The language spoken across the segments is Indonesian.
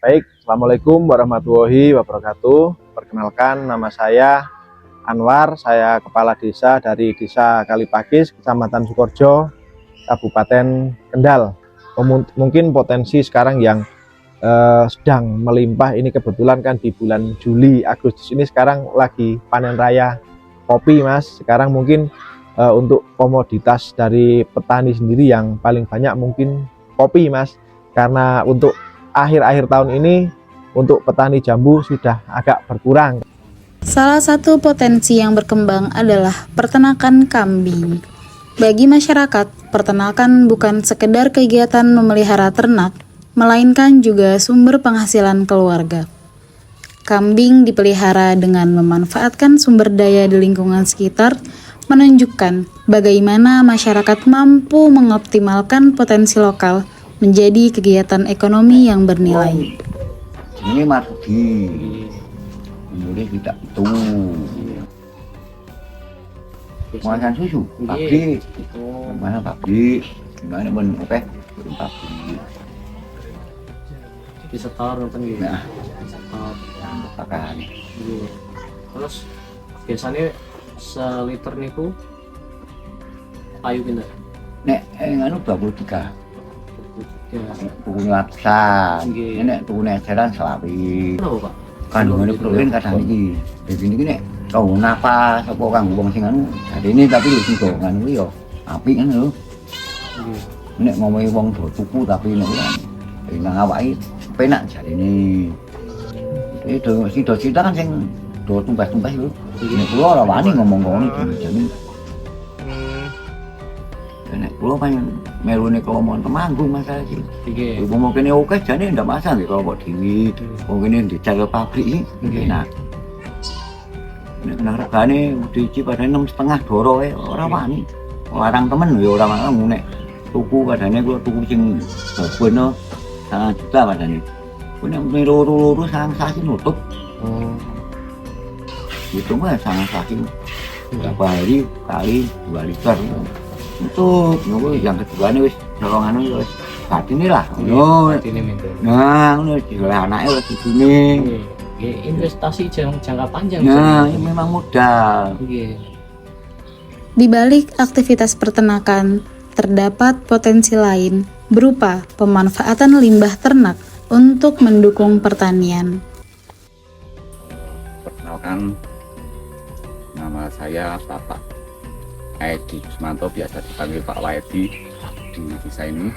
Baik, Assalamualaikum warahmatullahi wabarakatuh. Perkenalkan, nama saya Anwar, saya Kepala Desa dari Desa Kalipakis, Kecamatan Sukorejo, Kabupaten Kendal. Mungkin potensi sekarang yang sedang melimpah ini kebetulan kan di bulan Juli, Agustus ini sekarang lagi panen raya kopi, Mas. Sekarang mungkin untuk komoditas dari petani sendiri yang paling banyak mungkin kopi, Mas. Karena untuk akhir-akhir tahun ini untuk petani jambu sudah agak berkurang. Salah satu potensi yang berkembang adalah peternakan kambing. Bagi masyarakat, peternakan bukan sekedar kegiatan memelihara ternak, melainkan juga sumber penghasilan keluarga. Kambing dipelihara dengan memanfaatkan sumber daya di lingkungan sekitar, menunjukkan bagaimana masyarakat mampu mengoptimalkan potensi lokal menjadi kegiatan ekonomi yang bernilai. Ini margi, kemudian tidak itu. Pengasan susu, pabrik, mana pabrik, gimana pun oke, pabrik. Di setor nonton gitu. Nah, Setor. makan. Gitu. Terus biasanya seliter niku payu pinter. Nek, nganu 23. Ya. Tuku ratusan, Nggih. ini nek tuku eceran selawi. Kenapa, Pak? Kandungannya protein kadang iki. Jadi ini nek kau napas apa kang wong sing anu. Jadi ini tapi lho sing nganu yo apik kan lho. Nggih. Nek ngomongi wong do tuku tapi nek nang awake penak jarine. Itu si do cita kan sing do tumpah-tumpah lho. Nek kula ora wani ngomong ngono jane. Nek kula pengen melune kalau Temanggung masalah sih. Nggih. Ibu mau kene oke jane ndak masalah nggih kalau kok dewi. Wong kene dijaga pabrik iki enak. Nek kena regane dici pada 6,5 doro wae ora wani. Larang temen ya ora mau nek tuku kadane kula tuku sing beno 1 juta padane. Ku nek loro-loro sang sasi nutup. Oh. Itu mah sang sasi. Berapa hari kali 2 liter. Untuk nunggu yang kedua ini wis nolong anu wis batine lah. Ngono. Ini minta. Nah, ngono dioleh anake wis dibune. Nggih, investasi jangka panjang. Nah, ini memang modal. Nggih. Di balik aktivitas peternakan, terdapat potensi lain berupa pemanfaatan limbah ternak untuk mendukung pertanian. Perkenalkan, nama saya Bapak Edi Kusmanto, biasa dipanggil Pak Waedi di desa ini.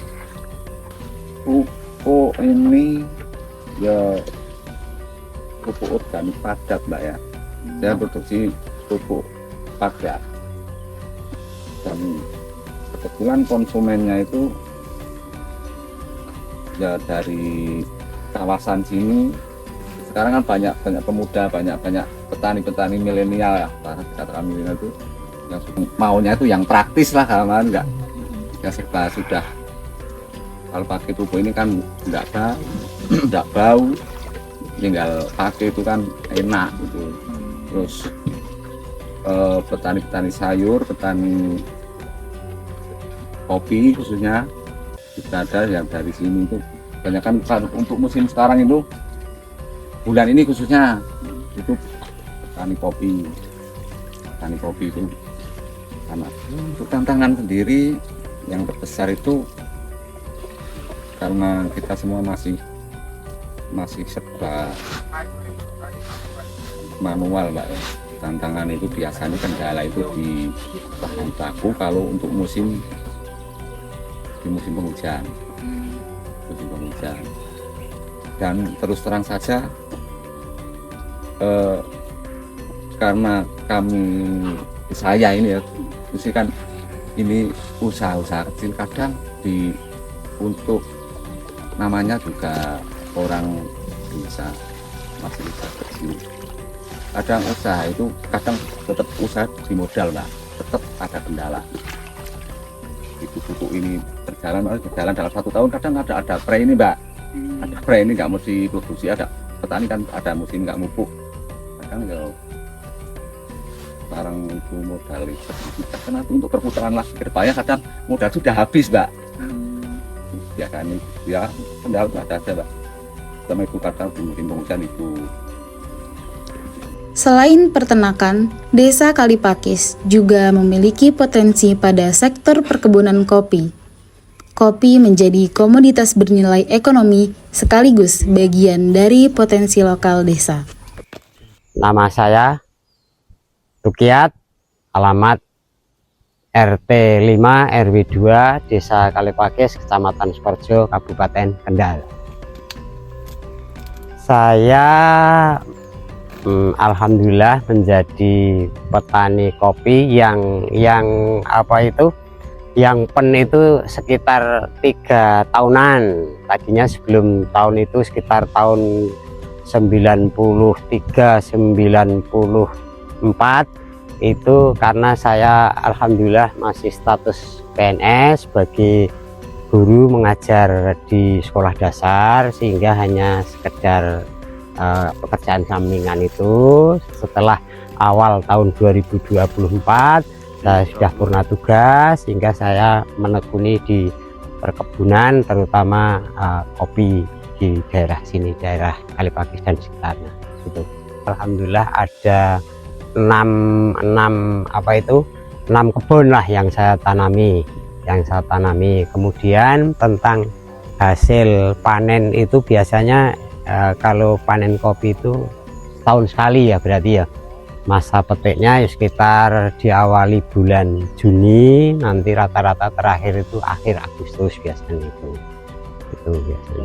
Pupuk ini ya pupuk organik padat, Mbak ya. Saya produksi pupuk padat. Dan kebetulan konsumennya itu ya dari kawasan sini. Sekarang kan banyak pemuda, banyak petani-petani milenial ya, katakan milenial itu yang maunya itu yang praktis lah, kan enggak ya serba sudah. Kalau pakai pupuk ini kan enggak bau, tinggal pakai itu kan enak gitu. Terus petani-petani sayur, petani kopi khususnya juga ada yang dari sini itu banyak kan. Untuk musim sekarang itu bulan ini khususnya itu petani kopi itu. Karena untuk tantangan sendiri yang terbesar itu karena kita semua masih serba manual, Mbak ya. Tantangan itu biasanya kendala itu di bahan baku kalau untuk di musim penghujan. Dan terus terang saja karena saya ini ya, mesti kan ini usaha kecil, kadang untuk namanya juga orang desa masih usaha kecil. Kadang usaha itu tetap usaha di modal, Mbak, tetap ada kendala. Itu pupuk ini berjalan dalam 1 tahun, kadang ada pre ini, Mbak. Ada pre ini nggak mesti produksi, ada petani kan ada musim nggak mupuk. Kadang ya sekarang itu modal karena untuk perputaran lagi ke depannya kadang modal sudah habis, Mbak. Ya kan ya kendala ada aja, Mbak. sama ibu kadang bikin pengungsian ibu. Selain peternakan, Desa Kalipakis juga memiliki potensi pada sektor perkebunan kopi. Kopi menjadi komoditas bernilai ekonomi sekaligus bagian dari potensi lokal desa. Nama saya Rukiat, alamat RT 5 RW 2 Desa Kalipakis, Kecamatan Sukorejo, Kabupaten Kendal. Saya alhamdulillah menjadi petani kopi yang pen itu sekitar 3 tahunan. Tadinya sebelum tahun itu sekitar tahun 93 94 itu karena saya alhamdulillah masih status PNS sebagai guru mengajar di sekolah dasar, sehingga hanya sekedar pekerjaan sampingan itu. Setelah awal tahun 2024 saya sudah purna tugas, sehingga saya menekuni di perkebunan terutama kopi di daerah sini, daerah Kalipakis dan sekitarnya gitu. Alhamdulillah ada 6 kebun lah yang saya tanami. Kemudian tentang hasil panen itu biasanya kalau panen kopi itu tahun sekali ya, berarti ya masa petiknya ya sekitar diawali bulan Juni, nanti rata-rata terakhir itu akhir Agustus biasanya itu biasanya.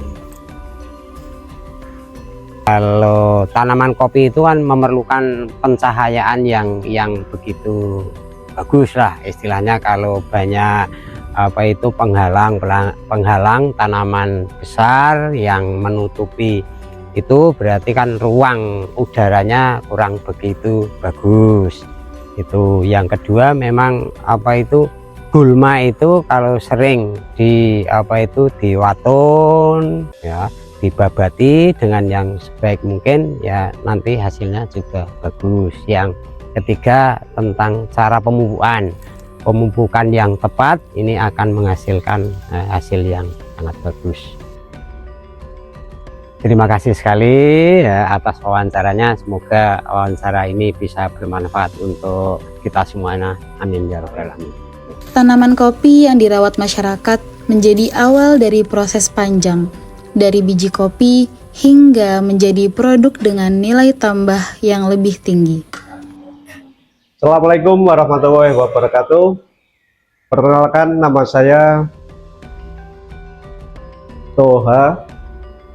Kalau tanaman kopi itu kan memerlukan pencahayaan yang begitu bagus lah istilahnya. Kalau banyak penghalang tanaman besar yang menutupi itu, berarti kan ruang udaranya kurang begitu bagus. Itu yang kedua, memang gulma itu kalau sering diwaton ya, dibabati dengan yang sebaik mungkin ya, nanti hasilnya juga bagus. Yang ketiga tentang cara pemupukan yang tepat, ini akan menghasilkan hasil yang sangat bagus. Terima kasih sekali ya atas wawancaranya, semoga wawancara ini bisa bermanfaat untuk kita semuanya, amin ya rabbal alamin. Tanaman kopi yang dirawat masyarakat menjadi awal dari proses panjang, dari biji kopi hingga menjadi produk dengan nilai tambah yang lebih tinggi. Assalamualaikum warahmatullahi wabarakatuh. Perkenalkan, nama saya Toha,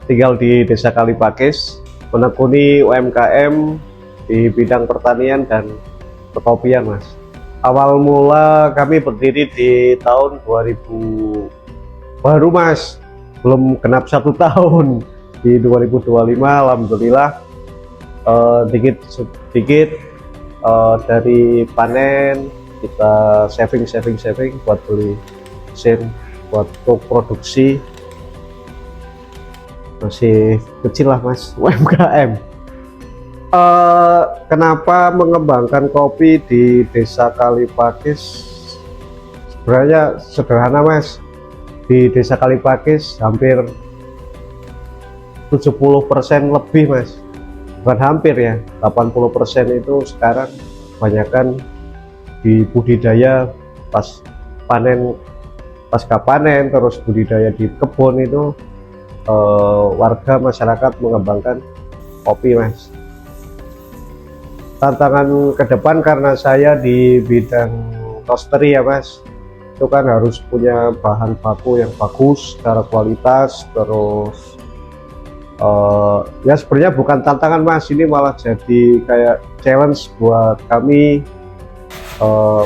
tinggal di Desa Kalipakis, menekuni UMKM di bidang pertanian dan perkopian, Mas. Awal mula kami berdiri di tahun 2000, baru Mas, belum genap 1 tahun, di 2025. Alhamdulillah sedikit dari panen kita saving buat beli mesin buat produksi. Masih kecil lah Mas, UMKM. Kenapa mengembangkan kopi di Desa Kalipakis? Sebenarnya sederhana Mas. Di Desa Kalipakis hampir 70% lebih Mas, bukan hampir ya, 80% itu sekarang kebanyakan di budidaya pasca panen, terus budidaya di kebun itu. Warga masyarakat mengembangkan kopi Mas. Tantangan ke depan, karena saya di bidang roastery ya Mas, itu kan harus punya bahan baku yang bagus secara kualitas. Terus ya sebenarnya bukan tantangan Mas, ini malah jadi kayak challenge buat kami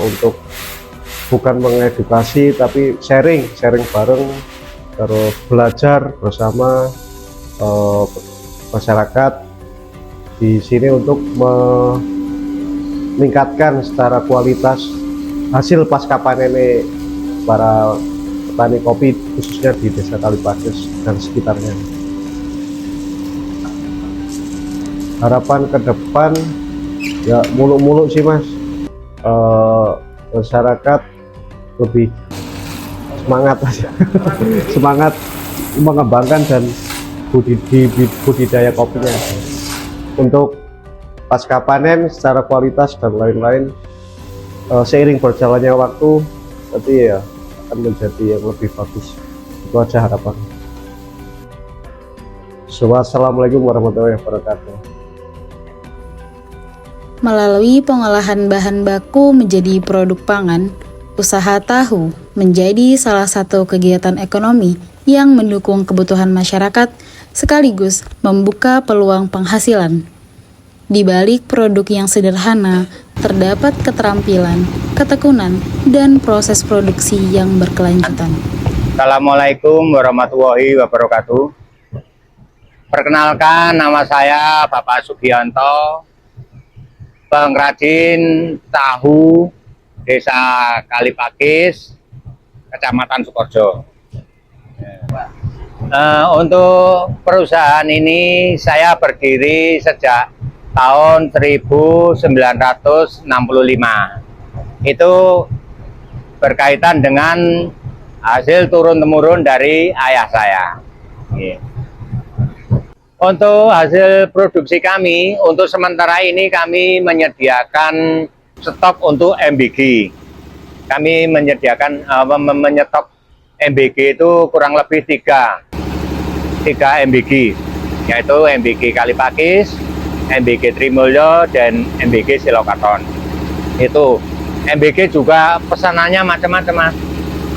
untuk bukan mengedukasi tapi sharing bareng, terus belajar bersama masyarakat di sini untuk meningkatkan secara kualitas hasil pasca panen para petani kopi, khususnya di Desa Kalipakis dan sekitarnya. Harapan ke depan ya muluk-muluk sih Mas, masyarakat lebih semangat aja semangat mengembangkan dan budidaya kopinya. Untuk pasca panen secara kualitas dan lain-lain, seiring berjalannya waktu nanti ya akan menjadi yang lebih bagus. Itu aja harapan. Wassalamualaikum warahmatullahi wabarakatuh. Melalui pengolahan bahan baku menjadi produk pangan, usaha tahu menjadi salah satu kegiatan ekonomi yang mendukung kebutuhan masyarakat sekaligus membuka peluang penghasilan. Di balik produk yang sederhana, terdapat keterampilan, ketekunan, dan proses produksi yang berkelanjutan. Assalamualaikum warahmatullahi wabarakatuh. Perkenalkan, nama saya Bapak Sugianto, pengrajin tahu Desa Kalipakis, Kecamatan Sukorejo. Untuk perusahaan ini saya berdiri sejak tahun 1965. Itu berkaitan dengan hasil turun-temurun dari ayah saya. Untuk hasil produksi kami, untuk sementara ini kami menyediakan stok untuk MBG. Kami menyediakan menyetop MBG itu kurang lebih 3 MBG, yaitu MBG Kalipakis, MBG Trimulyo, dan MBG Silokaton. Itu MBG juga pesanannya macam-macam, Mas.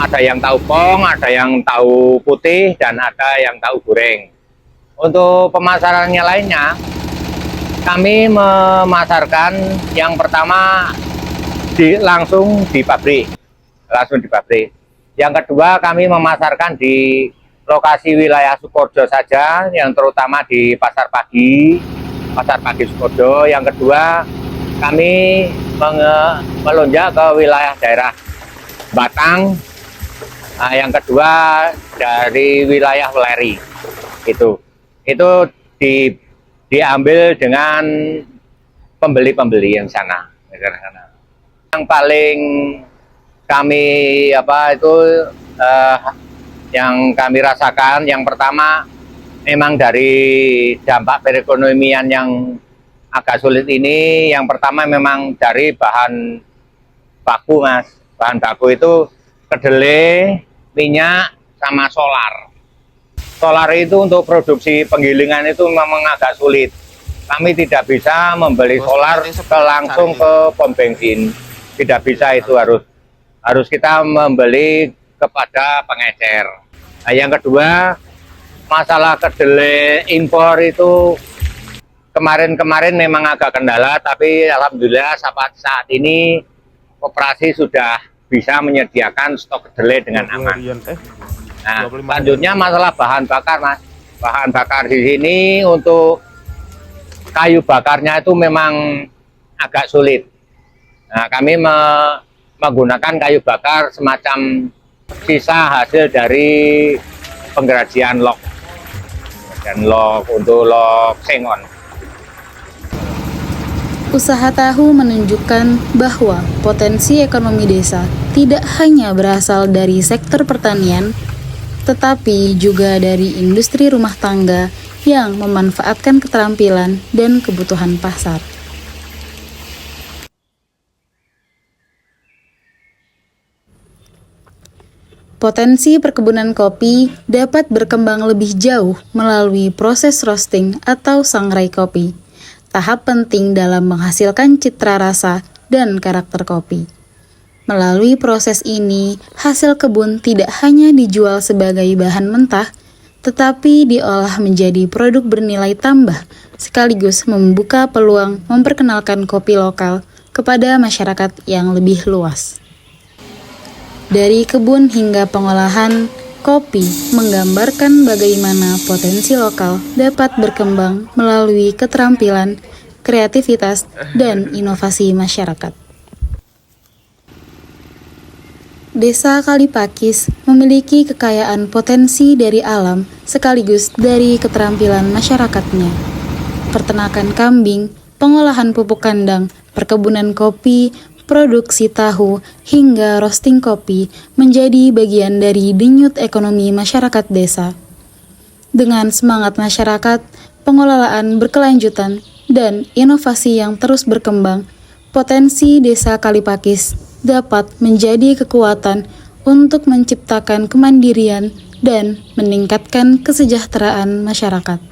Ada yang tahu pong, ada yang tahu putih, dan ada yang tahu goreng. Untuk pemasarannya lainnya, kami memasarkan yang pertama langsung di pabrik. Yang kedua, kami memasarkan di lokasi wilayah Sukorejo saja, yang terutama di Pasar Pagi Sukorejo. Yang kedua, kami melonjak ke wilayah daerah Batang. Nah, yang kedua dari wilayah Weleri. Itu diambil dengan pembeli-pembeli yang sana. Yang paling kami yang kami rasakan, yang pertama memang dari dampak perekonomian yang agak sulit ini. Yang pertama memang dari bahan baku, Mas. Bahan baku itu kedelai, minyak, sama solar. Solar itu untuk produksi penggilingan itu memang agak sulit. Kami tidak bisa membeli solar langsung ke pom bensin. Tidak bisa, itu harus kita membeli kepada pengecer. Nah, yang kedua, masalah kedelai impor itu kemarin memang agak kendala, tapi alhamdulillah saat ini koperasi sudah bisa menyediakan stok kedelai dengan aman. Nah, selanjutnya masalah bahan bakar, Mas. Bahan bakar di sini untuk kayu bakarnya itu memang agak sulit. Nah, kami menggunakan kayu bakar semacam sisa hasil dari pengrajin log. Dan untuk log sengon. Usaha tahu menunjukkan bahwa potensi ekonomi desa tidak hanya berasal dari sektor pertanian, tetapi juga dari industri rumah tangga yang memanfaatkan keterampilan dan kebutuhan pasar. Potensi perkebunan kopi dapat berkembang lebih jauh melalui proses roasting atau sangrai kopi, tahap penting dalam menghasilkan citra rasa dan karakter kopi. Melalui proses ini, hasil kebun tidak hanya dijual sebagai bahan mentah, tetapi diolah menjadi produk bernilai tambah, sekaligus membuka peluang memperkenalkan kopi lokal kepada masyarakat yang lebih luas. Dari kebun hingga pengolahan, kopi menggambarkan bagaimana potensi lokal dapat berkembang melalui keterampilan, kreativitas, dan inovasi masyarakat. Desa Kalipakis memiliki kekayaan potensi dari alam sekaligus dari keterampilan masyarakatnya. Peternakan kambing, pengolahan pupuk kandang, perkebunan kopi, produksi tahu, hingga roasting kopi menjadi bagian dari denyut ekonomi masyarakat desa. Dengan semangat masyarakat, pengelolaan berkelanjutan, dan inovasi yang terus berkembang, potensi Desa Kalipakis dapat menjadi kekuatan untuk menciptakan kemandirian dan meningkatkan kesejahteraan masyarakat.